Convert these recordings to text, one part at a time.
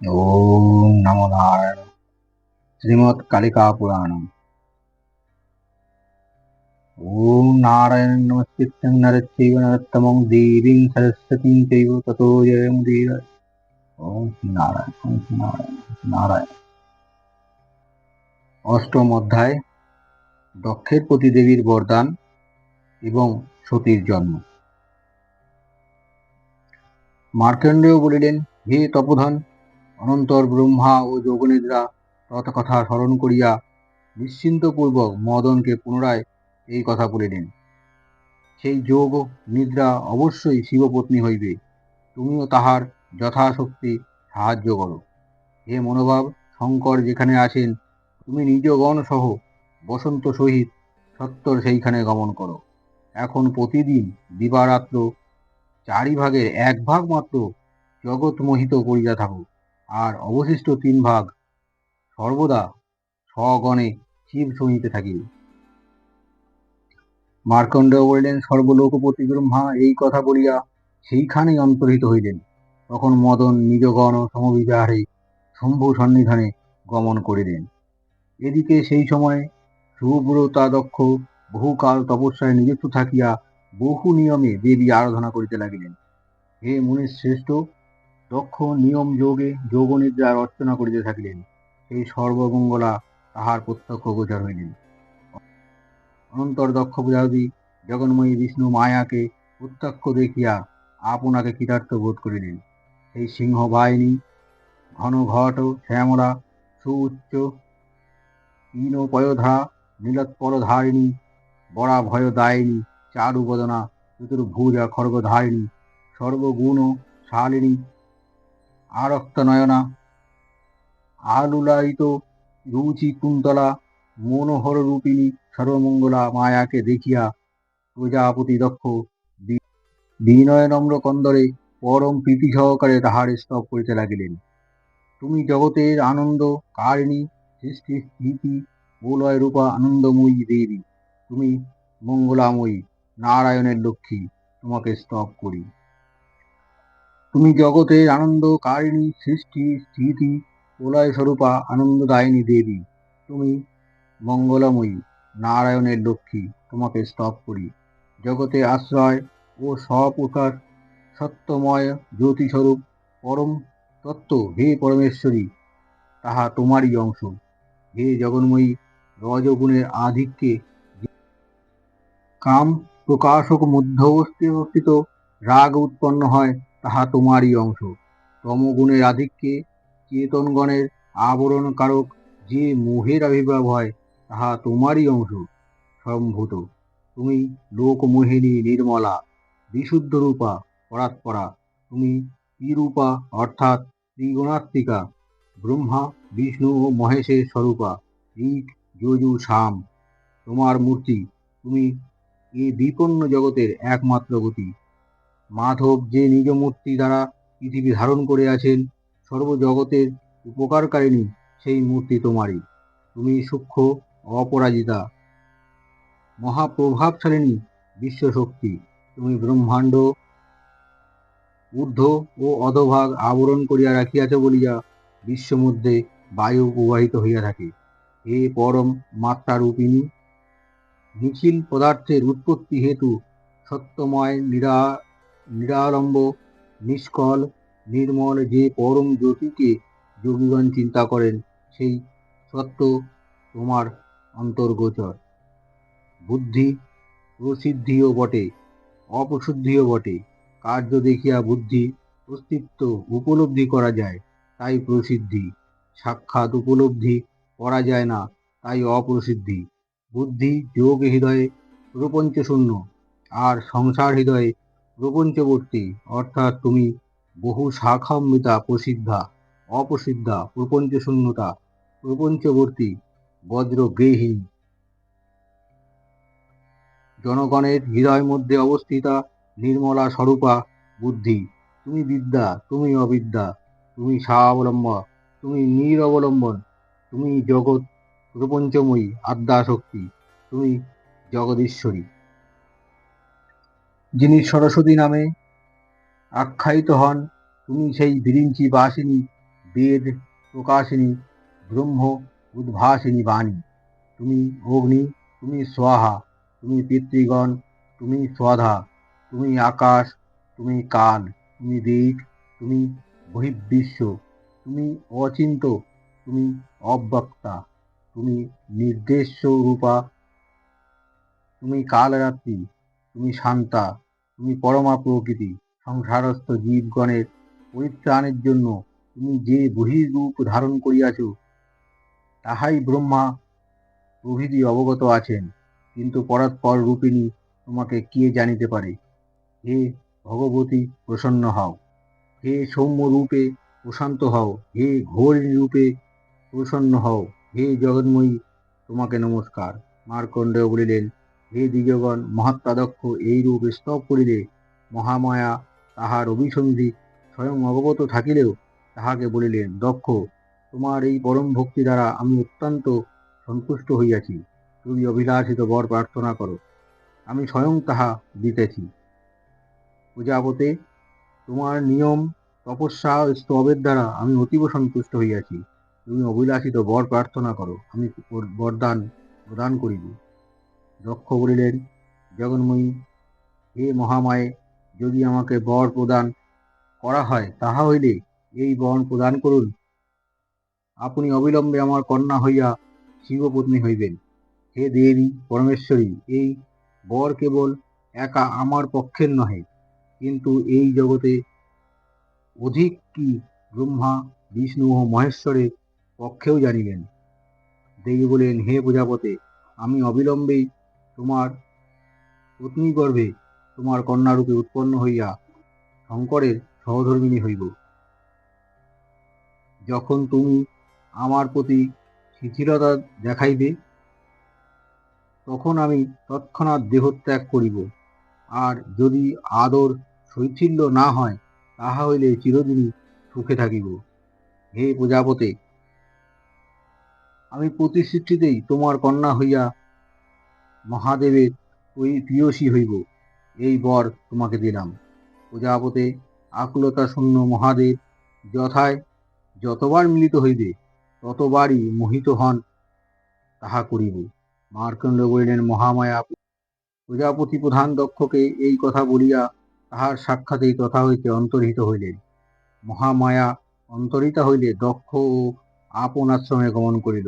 ওম নমো নারায়ণ। শ্রীমৎ কালিকা পুরাণম। ওম নারায়ণ নমস্কৃত্যং নরচৈব নরোত্তমং দেবীং সরস্বতীং চৈব ততো জয়মুদীর। ওম শ্রী নারায়ণ, ওম শ্রী নারায়ণ, ওম শ্রী নারায়ণ। অষ্টম অধ্যায়, দক্ষের প্রতি দেবীর বরদান এবং সতীর জন্ম। মার্কণ্ডেয় বলিলেন, হে তপোধন, অনন্তর ব্রহ্মা ও যোগনিদ্রা তৎকথা স্মরণ করিয়া নিশ্চিন্তপূর্বক মদনকে পুনরায় এই কথা বলিলেন। সেই যোগ নিদ্রা অবশ্যই শিবপত্নী হইবে, তুমিও তাহার যথাশক্তি সাহায্য করো। হে মনোভাব, শঙ্কর যেখানে আছেন, তুমি নিজগণ সহ বসন্ত সহিত সত্তর সেইখানে গমন করো। এখন প্রতিদিন দিবারাত্র 4 ভাগের 1 ভাগ মাত্র জগৎ মোহিত করিয়া থাকো, আর অবশিষ্ট 3 ভাগ সর্বদা স্বগণে শিব শুনিতে থাকিবে। মার্কণ্ডেয় বলিলেন, সর্বলোকপতি ব্রহ্মা এই কথা বলিয়া সেইখানেই অন্তর্হিত হইলেন। তখন মদন নিজগণ সমবিহারে শম্ভু সন্নিধানে গমন করিলেন। এদিকে সেই সময় সুব্রতা দক্ষ বহুকাল তপস্যায় নিযুক্ত থাকিয়া বহু নিয়মে দেবী আরাধনা করিতে লাগিলেন। হে মুনির শ্রেষ্ঠ, দক্ষ নিয়ম যোগে যোগনিদ্রার অর্চনা করিতে থাকিলেন। সেই সর্বমঙ্গলা তাহার প্রত্যক্ষ গোচর হইলেন। অনন্তর দক্ষ প্রজাপতি জগন্ময়ী বিষ্ণু মায়াকে প্রত্যক্ষ দেখিয়া আপনাকে কৃতার্থ বোধ করিলেন। সেই সিংহ বাহিনী ঘন ঘট শ্যামলা সুউচ্চ পীনপয়োধা নীলোৎপলধারিণী বরা ভয়দায়িনী চারুবদনা চতুর্ভুজা খড়গধারিণী সর্বগুণ শালিনী আরক্তনয়না আলুলায়িত রুচি কুন্তলা মনোহর রূপিণী সর্বমঙ্গলা মায়াকে দেখিয়া প্রজাপতি দক্ষ বিনয় নম্র কন্দরে পরম প্রীতি সহকারে তাহার স্তব করিতে লাগিলেন। তুমি জগতের আনন্দ কারিণী, সৃষ্টি স্থিতি প্রলয় রূপা আনন্দময়ী দেবী, তুমি মঙ্গলাময়ী নারায়ণের লক্ষ্মী, তোমাকে স্তব করি। তুমি জগতের আনন্দ কারিণী, সৃষ্টি স্থিতি প্রলয় স্বরূপা আনন্দদায়িনী দেবী, তুমি মঙ্গলময়ী নারায়ণের লক্ষ্মী, তোমাকে স্তব করি। জগতে আশ্রয় ও স্বপ্রকাশ সত্যময় জ্যোতিস্বরূপ পরম তত্ত্ব হে পরমেশ্বরী, তাহা তোমারই অংশ। হে জগন্ময়ী, রজগুণের আধিক্যে কাম প্রকাশক মধ্যবস্থিত রাগ উৎপন্ন হয়, তাহা তোমারই অংশ। তমগুণের আধিক্যে চেতনগণের আবরণ কারক যে মোহের আবির্ভাব হয়, তাহা তোমারই অংশ সম্ভূত। তুমি লোকমোহিনী নির্মলা বিশুদ্ধ রূপা পরাৎপরা, তুমি ত্রিরূপা অর্থাৎ ত্রিগুণাত্মিকা, ব্রহ্মা বিষ্ণু ও মহেশের স্বরূপা, ঋক যজু সাম তোমার মূর্তি, তুমি এই বিপন্ন জগতের একমাত্র গতি। মাধব যে নিজ মূর্তি দ্বারা পৃথিবী ধারণ করে আছেন, সর্বজগতের উপকারকারিণী সেই মূর্তি তোমারই। তুমি সূক্ষ্ম অপরাজিতা মহাপ্রভাবশালিনী বিশ্বশক্তি, তুমি ব্রহ্মাণ্ড ঊর্ধ্ব ও অধোভাগ আবরণ করিয়া রাখিয়াছ বলিয়া বিশ্বমধ্যে বায়ু প্রবাহিত হইয়া থাকে। হে পরম মাত্রারূপিণী, নিখিল পদার্থের উৎপত্তি হেতু সত্যময় নিরালম্ব নিষ্কল নির্মল যে পরম জ্যোতিকে যোগীগণ চিন্তা করেন, সেই সত্য তোমার অন্তর্গোচর। বুদ্ধি প্রসিদ্ধিও বটে, অপ্রসিদ্ধিও বটে। কার্য দেখিয়া বুদ্ধি অস্তিত্ব উপলব্ধি করা যায়, তাই প্রসিদ্ধি। সাক্ষাৎ উপলব্ধি করা যায় না, তাই অপ্রসিদ্ধি। বুদ্ধি যোগ হৃদয়ে প্রপঞ্চ শূন্য, আর সংসার হৃদয়ে প্রপঞ্চবর্তী, অর্থাৎ তুমি বহু শাখামৃতা প্রসিদ্ধা অপ্রসিদ্ধা প্রপঞ্চ শূন্যতা প্রপঞ্চবর্তী বজ্র গৃহিণী, জনগণের হৃদয় মধ্যে অবস্থিতা নির্মলা স্বরূপা বুদ্ধি, তুমি বিদ্যা, তুমি অবিদ্যা, তুমি স্বাবলম্বন, তুমি নিরবলম্বন, তুমি জগৎ প্রপঞ্চময়ী আদ্যাশক্তি, তুমি জগদীশ্বরী। যিনি সরস্বতী নামে আখ্যায়িত হন, তুমি সেই বিরিঞ্চি বাসিনী বেদ প্রকাশিনী, ব্রহ্ম উদ্ভাসিনী বাণী। তুমি অগ্নি, তুমি স্বাহা, তুমি পিতৃগণ, তুমি স্বধা, তুমি আকাশ, তুমি কাল, তুমি দিক, তুমি বহির্বিশ্ব, তুমি অচিন্ত, তুমি অব্যক্তা, তুমি নির্দেশ্য রূপা, তুমি কালরাত্রি, তুমি শান্তা, তুমি পরমা প্রকৃতি। সংসারস্থ জীবগণের পরিত্রাণের জন্য তুমি যে বহির্রূপ ধারণ করিয়াছ, তাহাই ব্রহ্মা প্রভৃতি অবগত আছেন, কিন্তু পরাৎপর রূপিণী তোমাকে কে জানিতে পারে। হে ভগবতী, প্রসন্ন হও। হে সৌম্য রূপে প্রশান্ত হও। হে ঘোরিণী রূপে প্রসন্ন হও। হে জগন্ময়ী, তোমাকে নমস্কার। মার্কণ্ডেয় বলিলেন, হে দ্বিজগণ, মহাত্মা দক্ষ এই রূপ স্তব করিলে মহামায়া তাহার অভিসন্ধি স্বয়ং অবগত থাকিলেও তাহাকে বলিলেন, দক্ষ, তোমার এই পরম ভক্তি দ্বারা আমি অত্যন্ত সন্তুষ্ট হইয়াছি। তুমি অভিলাষিত বর প্রার্থনা করো, আমি স্বয়ং তাহা দিতেছি। প্রজাপতে, তোমার নিয়ম, তপস্যা ও স্তবের দ্বারা আমি অতীব সন্তুষ্ট হইয়াছি। তুমি অভিলাষিত বর প্রার্থনা করো, আমি বরদান প্রদান করিব। দক্ষ বলিলেন, জগন্ময়ী, হে মহামায়ে, যদি আমাকে বর প্রদান করা হয়, তাহা হইলে এই বর প্রদান করুন। আপনি অবিলম্বে আমার কন্যা হইয়া শিবপত্নী হইবেন। হে দেবী পরমেশ্বরী, এই বর কেবল একা আমার পক্ষের নহে, কিন্তু এই জগতে অধিক কি ব্রহ্মা, বিষ্ণু ও মহেশ্বরের পক্ষেও জানিলেন। দেবী বলেন, হে প্রজাপতে, আমি অবিলম্বেই তোমার পত্নী গর্ভে তোমার কন্যারূপে উৎপন্ন হইয়া শঙ্করের সহধর্মিণী হইব। যখন তুমি আমার প্রতি শিথিলতা দেখাইবে, তখন আমি তৎক্ষণাৎ দেহত্যাগ করিব। আর যদি আদর শৈথিল্য না হয়, তাহা হইলে চিরদিনই সুখে থাকিব। হে প্রজাপতে, আমি প্রতিশ্রুতিতেই তোমার কন্যা হইয়া মহাদেবের ওই প্রিয়সী হইব। এই বর তোমাকে দিলাম। প্রজাপতে, আকুলতা শূন্য মহাদেব যথায় যতবার মিলিত হইবে, ততবারই মোহিত হন, তাহা করিব। মার্কণ্ড বলিলেন, মহামায়া প্রজাপতি প্রধান দক্ষকে এই কথা বলিয়া তাহার সাক্ষাতেই তথা হইতে অন্তর্হিত হইলেন। মহামায়া অন্তরিতা হইলে দক্ষ ও আপন আশ্রমে গমন করিল।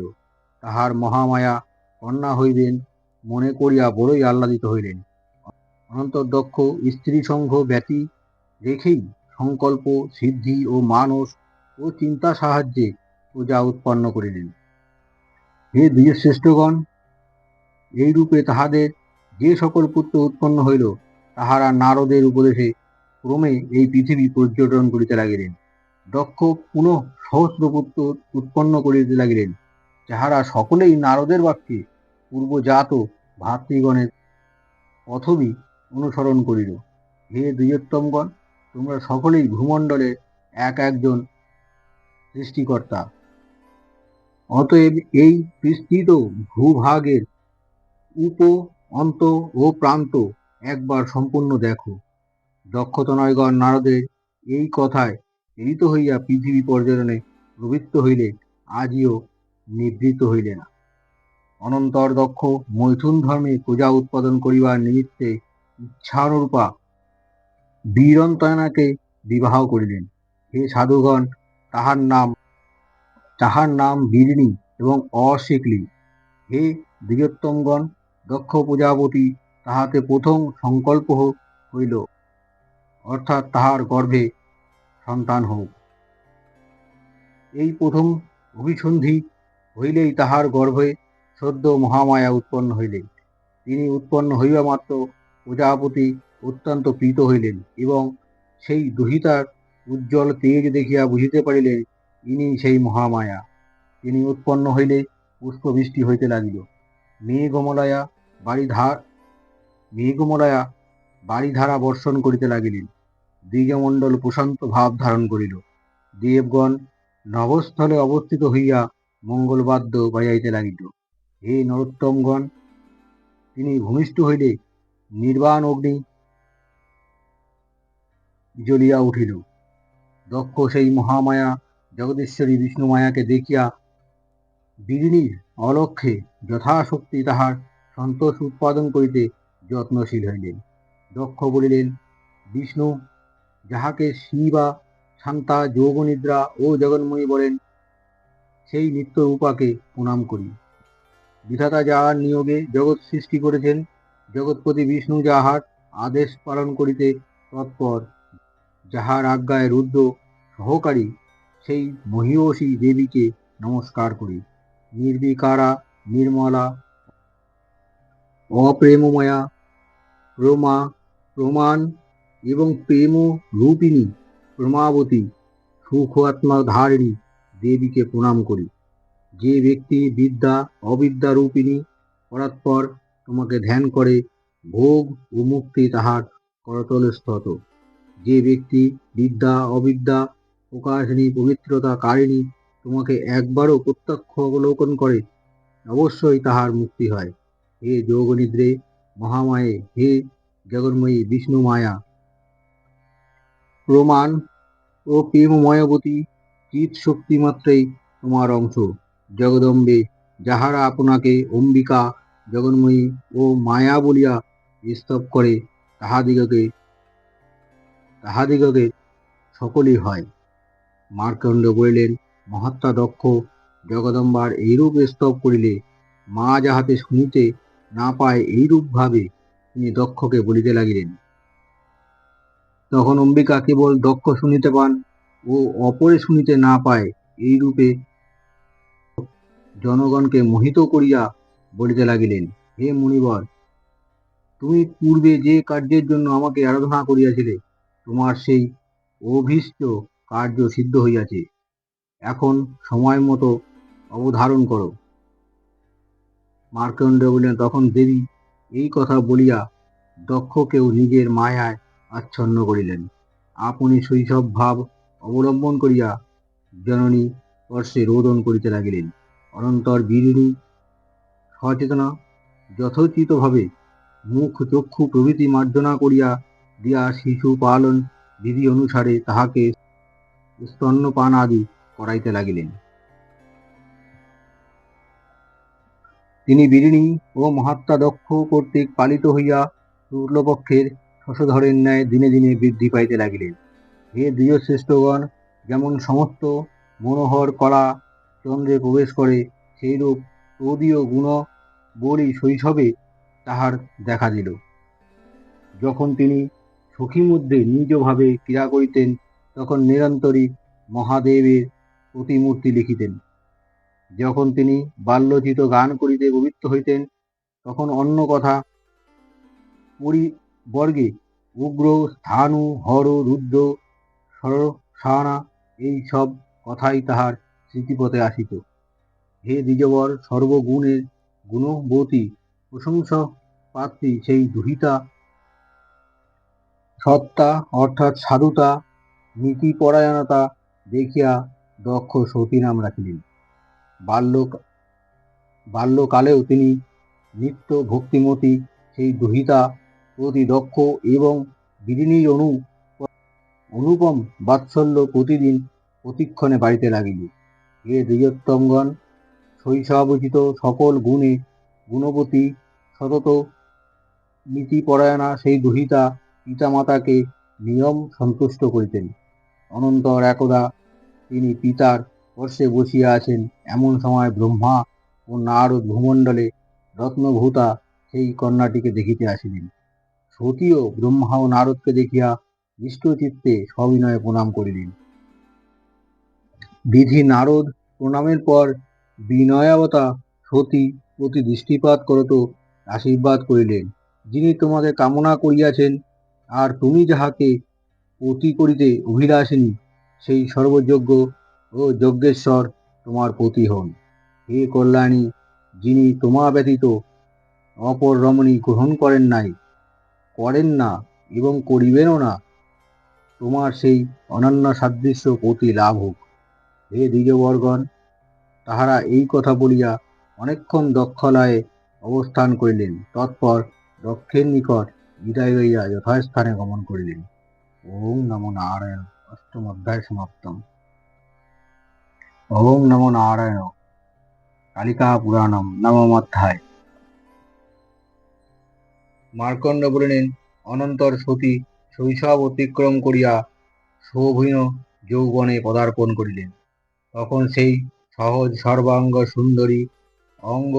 তাহার মহামায়া কন্যা হইবেন মনে করিয়া বড়ই আহ্লাদিত হইলেন। অনন্তর দক্ষ স্ত্রী সঙ্গ ব্যতি রেখেই সংকল্প, সিদ্ধি ও মানস ও চিন্তা সাহায্যে প্রজা উৎপন্ন করিলেন। হে বীরশ্রেষ্ঠগণ, এই রূপে তাহাদের যে সকল পুত্র উৎপন্ন হইল, তাহারা নারদের উপদেশে ক্রমে এই পৃথিবী পর্যটন করিতে লাগিলেন। দক্ষ পুনঃ সহস্র পুত্র উৎপন্ন করিতে লাগিলেন, যাহারা সকলেই নারদের বাক্যে পূর্বজাত ভাতৃগণের পথবি অনুসরণ করিল। হে দ্বিজোত্তমগণ, তোমরা সকলেই ভূমণ্ডলে এক একজন সৃষ্টিকর্তা। অতএব এই বিস্তৃত ভূভাগের উপ, অন্ত ও প্রান্ত একবার সম্পূর্ণ দেখো। দক্ষতনয়গণ নারদের এই কথায় প্রেরিত হইয়া পৃথিবী পর্যটনে প্রবৃত্ত হইলে আজিও নিবৃত্ত হইলে না। অনন্তর দক্ষ মৈথুন ধর্মে প্রজা উৎপাদন করিবার নিমিত্তে ইচ্ছানুরূপা বীরন্তনাকে বিবাহ করিলেন। হে সাধুগণ, তাহার নাম বীরিণী এবং অশিকলি। হে দ্বিজোত্তমগণ, দক্ষ প্রজাপতি তাহাতে প্রথম সংকল্প হইল, অর্থাৎ তাহার গর্ভে সন্তান হোক। এই প্রথম অভিসন্ধি হইলেই তাহার গর্ভে সদ্য মহামায়া উৎপন্ন হইলেন। তিনি উৎপন্ন হইবা মাত্র প্রজাপতি অত্যন্ত প্রীত হইলেন এবং সেই দুহিতার উজ্জ্বল তেজ দেখিয়া বুঝিতে পারিলেন, ইনি সেই মহামায়া। তিনি উৎপন্ন হইলে পুষ্পবৃষ্টি হইতে লাগিল। মেঘমলয়া বাড়িধারা বর্ষণ করিতে লাগিলেন। দিগমণ্ডল প্রশান্ত ভাব ধারণ করিল। দেবগণ নভস্থলে অবস্থিত হইয়া মঙ্গলবাদ্য বাজাইতে লাগিল। হে নরোত্তমগণ, তিনি ভূমিষ্ঠ হইলে নির্বাণ অগ্নি জ্বলিয়া উঠিল। দক্ষ সেই মহামায়া জগদীশ্বরী বিষ্ণু মায়াকে দেখিয়া বিরিণীর অলক্ষ্যে যথাশক্তি তাহার সন্তোষ উৎপাদন করিতে যত্নশীল হইলেন। দক্ষ বলিলেন, বিষ্ণু যাহাকে শিবা, শান্তা, যোগনিদ্রা ও জগন্ময়ী বলেন, সেই নিত্য রূপাকে প্রণাম করি। বিধাতা যাহার নিয়োগে জগৎ সৃষ্টি করেছেন, জগৎপতি বিষ্ণু যাহার আদেশ পালন করিতে তৎপর, যাহার আজ্ঞায় রুদ্র সহকারী, সেই মহীয়সী দেবীকে নমস্কার করি। নির্বিকারা, নির্মলা, অপ্রেমময়া, প্রমাণ এবং প্রেম রূপিণী, প্রমাবতী, সুখাত্মা ধারিণী দেবীকে প্রণাম করি। যে ব্যক্তি বিদ্যা অবিদ্যা রূপিণী পরাৎপর তোমাকে ধ্যান করে, ভোগ ও মুক্তি তাহার করতলস্থত। যে ব্যক্তি বিদ্যা অবিদ্যা প্রকাশিনী পবিত্রতা কারিণী তোমাকে একবারও প্রত্যক্ষ অবলোকন করে, অবশ্যই তাহার মুক্তি হয়। হে যোগনিদ্রে মহামায়ে, হে জগন্ময়ী বিষ্ণু মায়া, প্রমাণ ও প্রেমময়বতী চিৎ শক্তি মাত্রেই তোমার অংশ। জগদম্বে যাহারা আপনাকে অম্বিকা, জগন্ময়ী ও মায়া বলিয়া স্তব করে, তাহাদিগকে সকলই হয়। মার্কণ্ড বলিলেন, মহাত্মা দক্ষ জগদম্বার এইরূপ স্তব করিলে মা যাহাতে শুনিতে না পায়, এইরূপ ভাবে তিনি দক্ষকে বলিতে লাগিলেন। তখন অম্বিকা কেবল দক্ষ শুনিতে পান ও অপরে শুনিতে না পায়, এইরূপে জনগণকে মোহিত করিয়া বলিতে লাগিলেন, হে মুনিবর, তুমি পূর্বে যে কার্যের জন্য আমাকে আরাধনা করিয়াছিলে, তোমার সেই অভীষ্ট কার্য সিদ্ধ হইয়াছে। এখন সময় মতো অবধারণ করো। মার্কণ্ড বলিলেন, তখন দেবী এই কথা বলিয়া দক্ষকেও নিজের মায়ায় আচ্ছন্ন করিলেন। আপনি শৈশব ভাব অবলম্বন করিয়া জননী স্পর্শে রোদন করিতে লাগিলেন। অনন্তর বিরিণী সচেতনা যথোচিতভাবে মুখ চক্ষু প্রভৃতি মার্জনা করিয়া দিয়া শিশু পালন বিধি অনুসারে তাহাকে স্তন্যপান আদি করাইতে লাগিলেন। তিনি বিরিণী ও মহাত্মা দক্ষ কর্তৃক পালিত হইয়া শুক্লপক্ষের শশধরের ন্যায় দিনে দিনে বৃদ্ধি পাইতে লাগিলেন। হে দ্বিজশ্রেষ্ঠগণ, যেমন সমস্ত মনোহর কলা চন্দ্রে প্রবেশ করে, সেইরূপ তদীয় গুণ বলি শৈশবে তাহার দেখা দিল। যখন তিনি সখী মধ্যে নিজভাবে ক্রীড়া করিতেন, তখন নিরন্তরই মহাদেবের প্রতিমূর্তি লিখিতেন। যখন তিনি বাল্যচিত গান করিতে প্রবৃত্ত হইতেন, তখন অন্য কথা পরিবর্গে উগ্র, স্থাণু, হর, রুদ্র, সরসানা এই সব কথাই তাহার স্মৃতিপথে আসিত। হে দ্বিজবর, সর্বগুণের গুণবতী প্রশংসা পাত্রী সেই দুহিতা সত্তা অর্থাৎ সাধুতা, নীতিপরায়ণতা দেখিয়া দক্ষ সতী নাম রাখিলেন। বাল্যকালেও তিনি নিত্য ভক্তিমতী সেই দুহিতা প্রতি দক্ষ এবং বিরিণীর অনুপম বাৎসল্য প্রতিদিন প্রতিক্ষণে বাড়িতে লাগিল। হে দ্বিজোত্তমগণ, শৈশবোচিত সকল গুণে গুণবতী সতত নীতিপরায়ণা সেই দুহিতা পিতামাতাকে নিয়ম সন্তুষ্ট করিতেন। অনন্তর একদা তিনি পিতার পার্শ্বে বসিয়া আছেন, এমন সময় ব্রহ্মা ও নারদ ভূমণ্ডলে রত্নভূতা সেই কন্যাটিকে দেখিতে আসিলেন। সতীও ব্রহ্মা ও নারদকে দেখিয়া নিষ্ঠচিত্তে সবিনয়ে প্রণাম করিলেন। বিধি নারদ প্রণামের পর বিনয়াবতা সতী প্রতি দৃষ্টিপাত করত আশীর্বাদ করিলেন, যিনি তোমাকে কামনা করিয়াছেন, আর তুমি যাহাকে পতি করিতে অভিলাষিনী, সেই সর্বযোগ্য ও যজ্ঞেশ্বর তোমার পতি হন। হে কল্যাণী, যিনি তোমা ব্যতীত অপর রমণী গ্রহণ করেন না এবং করিবেনও না, তোমার সেই অনন্য সাদৃশ্য পতি লাভ হোক। হে দ্বিজবরগণ, তাহারা এই কথা বলিয়া অনেকক্ষণ দক্ষলয়ে অবস্থান করিলেন। তৎপর দক্ষের নিকট বিদায় লইয়া যথাস্থানে গমন করিলেন। ওম নমো নারায়ণ। অষ্টম অধ্যায় সমাপ্তম। ওম নমো নারায়ণ। কালিকা পুরাণম নবম অধ্যায়। মার্কণ্ড বলিলেন, অনন্তর সতী শৈশব অতিক্রম করিয়া শোভনীয় যৌবনে পদার্পণ করিলেন। তখন সেই সহজ সর্বাঙ্গ সুন্দরী অঙ্গ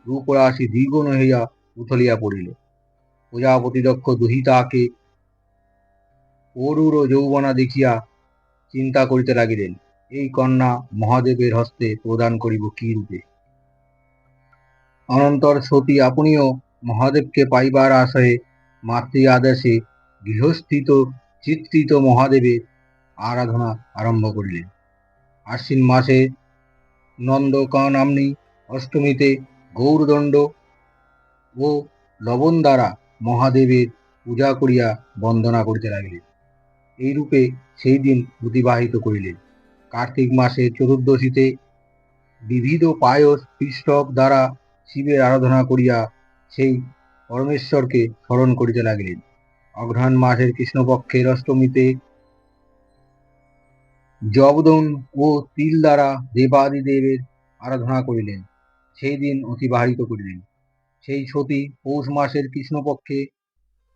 রূপরাশি দ্বিগুণ হইয়া উথলিয়া পড়িল। প্রজাপতি দক্ষ দুহিতাকে অরুর যৌবনা দেখিয়া চিন্তা করিতে লাগিলেন, এই কন্যা মহাদেবের হস্তে প্রদান করিব কি রূপে। অনন্তর সতী আপনিও মহাদেবকে পাইবার আশয়ে মাতৃ আদেশে গৃহস্থিত চিত্রিত মহাদেবের আরাধনা আরম্ভ করিলেন। আশ্বিন মাসে নন্দকাননাম্নী অষ্টমীতে গৌরদণ্ড ও লবণ দ্বারা মহাদেবের পূজা করিয়া বন্দনা করিতে লাগিলেন। এইরূপে সেই দিন অতিবাহিত করিলেন। কার্তিক মাসে চতুর্দশীতে বিবিধ পায়স পিষ্টক দ্বারা শিবের আরাধনা করিয়া সেই পরমেশ্বরকে স্মরণ করিতে লাগিলেন। অঘ্রাণ মাসের কৃষ্ণপক্ষের অষ্টমীতে জবদন ও তিল দ্বারা দেবাদিদেবের আরাধনা করিলেন। সেই দিন অতিবাহিত করিলেন। সেই সতী পৌষ মাসের কৃষ্ণপক্ষে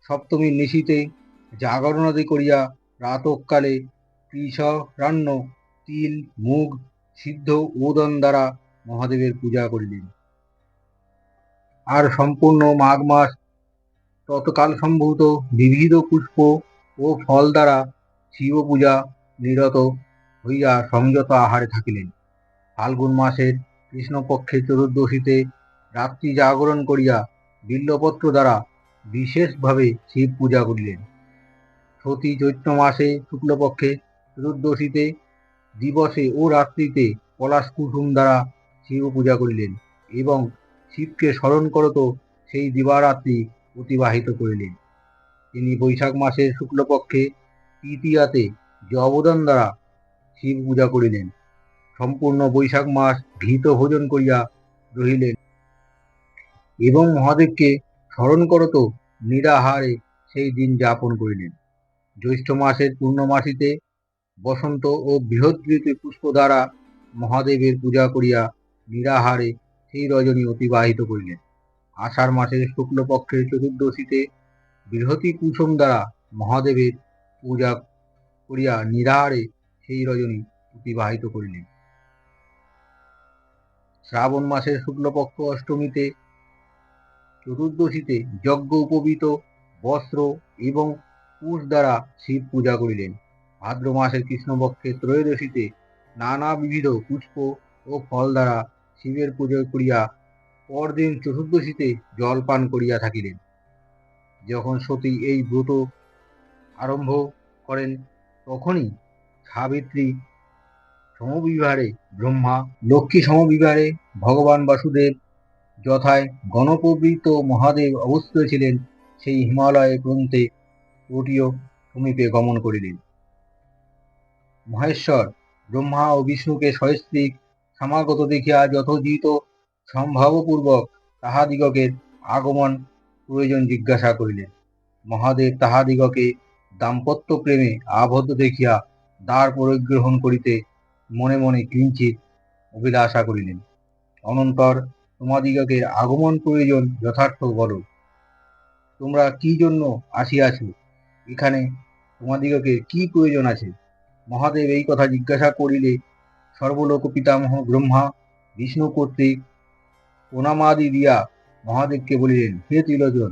সপ্তমীর নিশীতে জাগরণাদি করিয়া প্রাতঃকালে কৃষরান্ন তিল মুগ সিদ্ধ ওদন দ্বারা মহাদেবের পূজা করিলেন। আর সম্পূর্ণ মাঘ মাস তৎকাল সম্ভূত বিবিধ পুষ্প ও ফল দ্বারা শিব পূজা নিরত হইয়া সংযত আহারে থাকিলেন। ফাল্গুন মাসের কৃষ্ণপক্ষে চতুর্দশীতে রাত্রি জাগরণ করিয়া বিল্লপত্র দ্বারা বিশেষভাবে শিব পূজা করিলেন। সতী চৈত্র মাসে শুক্লপক্ষে চতুর্দশীতে দিবসে ও রাত্রিতে পলাশ কুসুম দ্বারা শিব পূজা করিলেন এবং শিবকে স্মরণ করত সেই দিবারাত্রি অতিবাহিত করিলেন। তিনি বৈশাখ মাসের শুক্লপক্ষে তৃতীয়াতে জবদান দ্বারা শিব পূজা করিলেন। সম্পূর্ণ বৈশাখ মাস ঘৃত ভোজন করিয়া রহিলেন এবং মহাদেবকে স্মরণ করত নিরাহারে সেই দিন যাপন করিলেন। জ্যৈষ্ঠ মাসের পূর্ণমাসীতে বসন্ত ও বৃহৎ পুষ্প দ্বারা মহাদেবের পূজা করিয়া নিরাহারে সেই রজনী অতিবাহিত করিলেন। আষাঢ় মাসের শুক্লপক্ষের চতুর্দশীতে বৃহতি কুসুম দ্বারা মহাদেবের পূজা করিয়া নিরাহারে সেই রজনী অতিবাহিত করিলেন। শ্রাবণ মাসের শুক্লপক্ষ অষ্টমীতে চতুর্দশীতে যজ্ঞ উপবীত বস্ত্র এবং কুশ দ্বারা শিব পূজা করিলেন। ভাদ্র মাসের কৃষ্ণপক্ষে ত্রয়োদশীতে নানা বিবিধ পুষ্প ও ফল দ্বারা শিবের পূজা করিয়া পরদিন চতুর্দশীতে জল পান করিয়া থাকিলেন। যখন সতী এই ব্রত আরম্ভ করেন তখনই সাবিত্রী সমবিবারে ব্রহ্মা, লক্ষ্মী সমবিবারে ভগবান বাসুদেব যথায় গণপবৃত মহাদেব অবস্থিত ছিলেন সেই হিমালয় প্রান্তে তটীয় সমীপে গমন করিলেন। মহেশ্বর ব্রহ্মা ও বিষ্ণুকে সস্ত্রীক সমাগত দেখিয়া যথোচিত সম্ভাবপূর্বক তাহাদিগকের আগমন প্রয়োজন জিজ্ঞাসা করিলেন। মহাদেব তাহাদিগকে দাম্পত্য প্রেমে আবদ্ধ দেখিয়া দ্বার পরিগ্রহণ করিতে মনে মনে কিঞ্চিত অভিলাষা করিলেন। অনন্তর তোমাদিগকের আগমন প্রয়োজন যথার্থ বলো, তোমরা কি জন্য আসিয়াছ, এখানে তোমাদিগকের কি প্রয়োজন আছে। মহাদেব এই কথা জিজ্ঞাসা করিলে সর্বলোক পিতামহ ব্রহ্মা বিষ্ণু কর্তৃক প্রণামাদি দিয়া মহাদেবকে বলিলেন, হে ত্রিলোচন,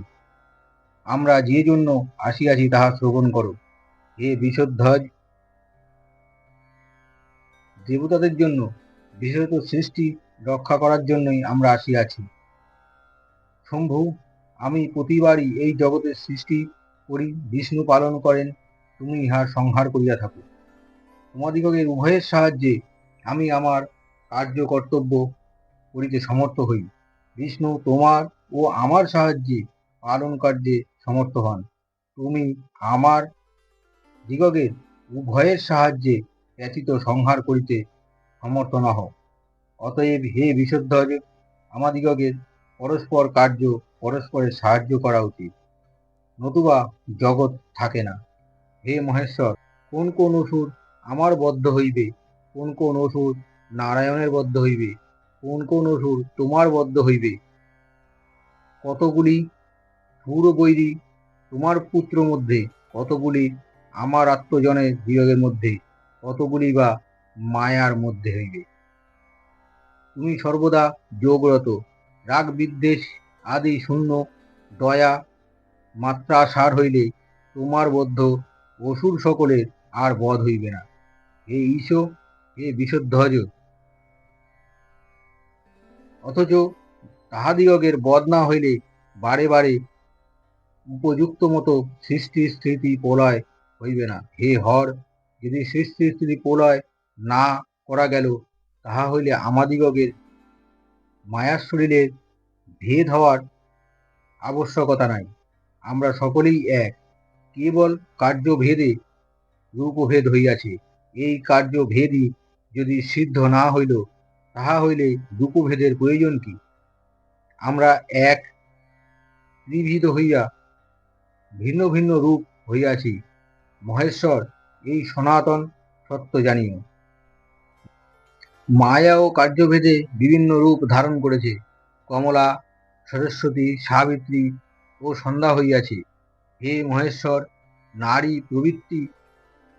আমরা যে জন্য আসিয়াছি তাহা শ্রবণ করো। হে বিষধ্বজ, দেবতাদের জন্য বিশেষত সৃষ্টি রক্ষা করার জন্যই আমরা আসিয়াছি। শম্ভু, আমি প্রতিবারই এই জগতের সৃষ্টি করি, বিষ্ণু পালন করেন, তুমি ইহার সংহার করিয়া থাকো। তোমাদিগের উভয়ের সাহায্যে আমি আমার কার্য কর্তব্য করিতে সমর্থ হই। বিষ্ণু তোমার ও আমার সাহায্যে পালন কার্যে সমর্থ হন। তুমি আমার দিগের উভয়ের সাহায্যে ব্যতীত সংহার করিতে সমর্থ নহ। অতএব হে বিষধ্বজ, আমাদিগের পরস্পর কার্য পরস্পরের সাহায্য করা উচিত, নতুবা জগৎ থাকে না। হে মহেশ্বর, কোন কোন অসুর আমার বদ্ধ হইবে, কোন কোন অসুর নারায়ণের বদ্ধ হইবে, কোন কোন অসুর তোমার বদ্ধ হইবে। কতগুলি সুর বৈরী তোমার পুত্র মধ্যে, কতগুলি আমার আত্মজনের বিয়োগের মধ্যে, কতগুলি বা মায়ার মধ্যে হইবে। তুমি সর্বদা যোগরত, রাগ বিদ্বেষ আদি শূন্য, দয়া মাত্রা সার হইলে তোমার বদ্ধ অসুর সকলের আর বধ হইবে না। হে ঈশ, হে বিশুদ্ধজ। অথচ তাহাদিগের বধ না হইলে বারে বারে উপযুক্ত মতো সৃষ্টি স্থিতি প্রলয় হইবে না। হে হর, যদি সৃষ্টি স্থিতি প্রলয় না করা গেল, তাহা হইলে আমাদিগের মায়ার শরীরের ভেদ হওয়ার আবশ্যকতা নাই। আমরা সকলেই এক, কেবল কার্যভেদে রূপভেদ হইয়াছে। এই কার্যভেদই যদি সিদ্ধ না হইল, তাহা হইলে রূপভেদের প্রয়োজন কি? আমরা এক ত্রিবিধ হইয়া ভিন্ন ভিন্ন রূপ হইয়াছি। মহেশ্বর, এই সনাতন সত্য জানিও। মায়া ও কার্যভেদে বিভিন্ন রূপ ধারণ করেছে। কমলা, সরস্বতী, সাবিত্রী ও সন্ধ্যা হইয়াছে। হে মহেশ্বর, নারী প্রবৃত্তি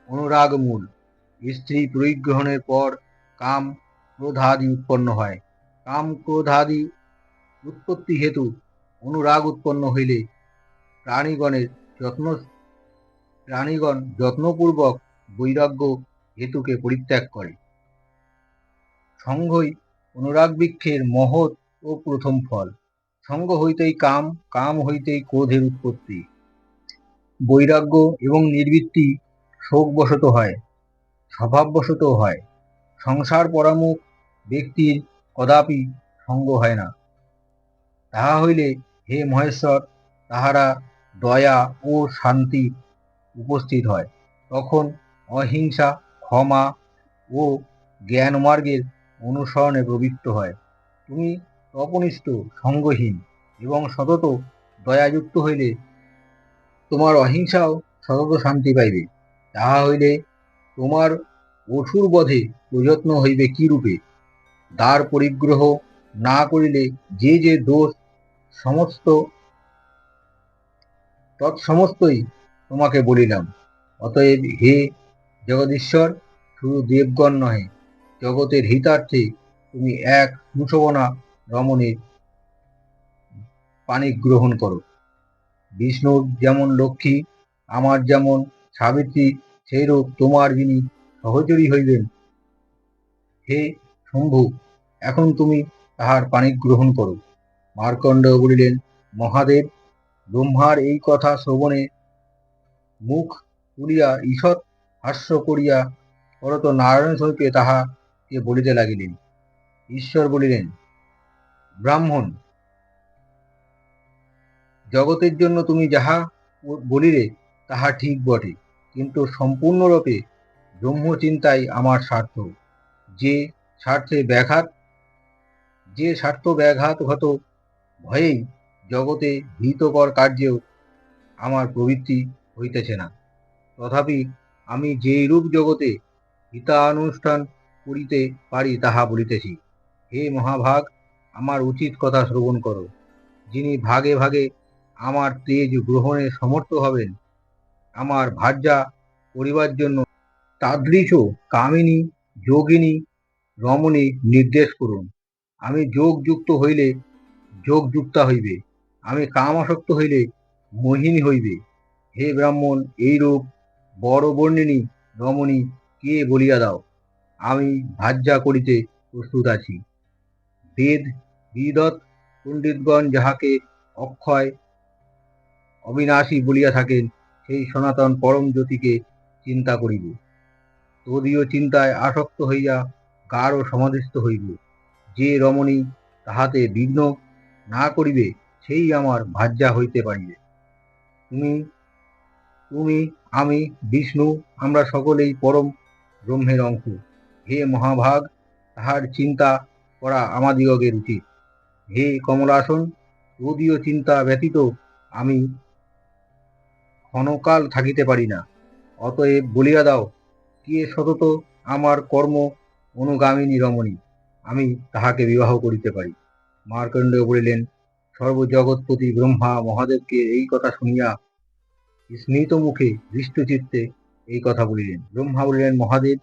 অনুরাগ মূল। স্ত্রী পরিগ্রহণের পর কাম ক্রোধাদি উৎপন্ন হয়। কাম ক্রোধাদি উৎপত্তি হেতু অনুরাগ উৎপন্ন হইলে প্রাণীগণের প্রাণীগণ যত্নপূর্বক বৈরাগ্য হেতুকে পরিত্যাগ করে। সঙ্গই অনুরাগ বৃক্ষের মহৎ ও প্রথম ফল। সঙ্গ হইতেই কাম, কাম হইতেই ক্রোধের উৎপত্তি। বৈরাগ্য এবং নিবৃত্তি শোকবশত হয়, স্বভাববশত হয়। সংসার পরামুখ ব্যক্তির কদাপি সঙ্গ হয় না। তাহা হইলে হে মহেশ্বর, তাহারা দয়া ও শান্তি উপস্থিত হয়। তখন অহিংসা, ক্ষমা ও জ্ঞান মার্গের অনুসরণে প্রবৃত্ত হয়। তুমি তপনিষ্ঠ, সঙ্গহীন এবং সতত দয়াযুক্ত হইলে তোমার অহিংসাও সতত শান্তি পাইবে। তাহা হইলে তোমার অসুর বধে প্রযত্ন হইবে কি রূপে? দ্বার পরিগ্রহ না করিলে যে যে দোষ সমস্ত তৎসমস্তই তোমাকে বলিলাম। অতএব হে জগদীশ্বর, শুধু দেবগণ নহে, জগতের হিতার্থে তুমি এক সুশোভনা রমণীর পানি গ্রহণ করো। বিষ্ণুর যেমন লক্ষ্মী, আমার যেমন সাবিত্রী, সেইরূপ তোমার যিনি সহচরী হইবেন, হে শম্ভু, এখন তুমি তাহার পানি গ্রহণ করো। মার্কণ্ডেয় বলিলেন, মহাদেব, ব্রহ্মার এই কথা শ্রবণে মুখ তুলিয়া ঈষৎ হাস্য করিয়া পরত নারায়ণ সমীপে তাহাকে বলিতে লাগিলেন। ঈশ্বর বলিলেন, ব্রাহ্মণ, জগতের জন্য তুমি যাহা বলিলে তাহা ঠিক বটে, কিন্তু সম্পূর্ণরূপে ব্রহ্মচিন্তাই আমার স্বার্থ। যে স্বার্থ ব্যাঘাতগত ভয়েই জগতে হিতকর কার্যেও আমার প্রবৃত্তি হইতেছে না। তথাপি আমি যেই রূপ জগতে হিতানুষ্ঠান করিতে পারি তাহা বলিতেছি। হে মহাভাগ, আমার উচিত কথা শ্রবণ করো। যিনি ভাগে ভাগে আমার তেজ গ্রহণে সমর্থ হবেন, আমার ভার্যা করিবার জন্য তাদৃশ কামিনী যোগিনী রমণী নির্দেশ করুন। আমি যোগযুক্ত হইলে যোগযুক্তা হইবে, আমি কামাসক্ত হইলে মোহিনী হইবে। হে ব্রাহ্মণ, এইরূপ বড় বর্ণিনী রমণী কে বলিয়া দাও, আমি ভার্যা করিতে প্রস্তুত আছি। বেদ বিদত পণ্ডিতগণ যাহাকে অক্ষয় অবিনাশী বলিয়া থাকেন, সেই সনাতন পরম জ্যোতিকে চিন্তা করিব। তদীয় চিন্তায় আসক্ত হইয়া গাঢ় সমাধিস্থ হইব। যে রমণী তাহাতে বিঘ্ন না করিবে, সেই আমার ভার্যা হইতে পারিবে। তুমি তুমি আমি বিষ্ণু, আমরা সকলেই পরম ব্রহ্মের অংশ। হে মহাভাগ, তাহার চিন্তা করা আমাদিগের উচিত। হে কমলাসন, তদীয় চিন্তা ব্যতীত আমি ক্ষণকাল থাকিতে পারি না। অতএব বলিয়া দাও, কে সতত আমার কর্ম অনুগামিনী রমণী, আমি তাহাকে বিবাহ করিতে পারি। মার্কণ্ডেয় বলিলেন, সর্বজগৎপতি ব্রহ্মা মহাদেবকে এই কথা শুনিয়া স্মিত মুখে হৃষ্টচিত্তে এই কথা বলিলেন। ব্রহ্মা বলিলেন, মহাদেব,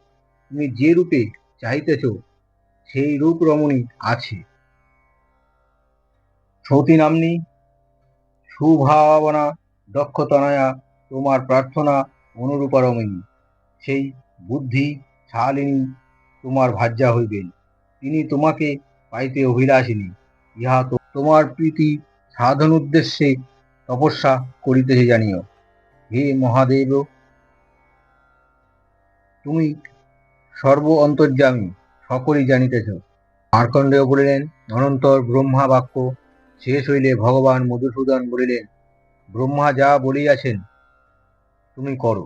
তুমি যে রূপে চাইতেছ সেই রূপ রমণী আছে। সতী নাম্নী সুভাবনা দক্ষতনয়া তোমার প্রার্থনা অনুরূপা রমণী, সেই বুদ্ধি শালিনী তোমার ভার্যা হইবেন। তিনি তোমাকে পাইতে অভিলাষিনী, ইহা তোমার প্রীতি সাধন উদ্দেশ্যে তপস্যা করিতেছে জানিও। হে মহাদেব, তুমি সর্ব অন্তর্যামী, সকলই জানিতেছ। মার্কণ্ডেয় বলিলেন, অনন্তর ব্রহ্মা বাক্য শেষ হইলে ভগবান মধুসূদন বলিলেন, ব্রহ্মা যা বলিয়াছেন তুমি করো।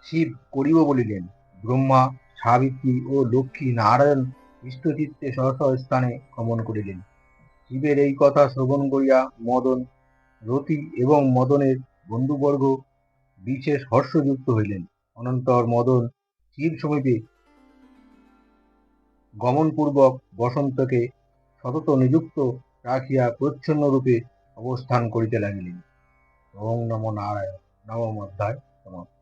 শিব করিব বলিলেন। ব্রহ্মা, সাবিত্রী ও লক্ষ্মী নারায়ণ ইষ্টচিত্তে স্ব স্থানে গমন করিলেন। শিবের এই কথা শ্রবণ করিয়া মদন, রতি এবং মদনের বন্ধুবর্গ বিশেষ হর্ষযুক্ত হইলেন। অনন্তর মদন শিব সমীপে গমনপূর্বক বসন্তকে সতত নিযুক্ত রাখিয়া প্রচ্ছন্ন রূপে অবস্থান করিতে লাগিলেন। ওং নমো নারায়ণ। নবম অধ্যায় সমাপ্ত।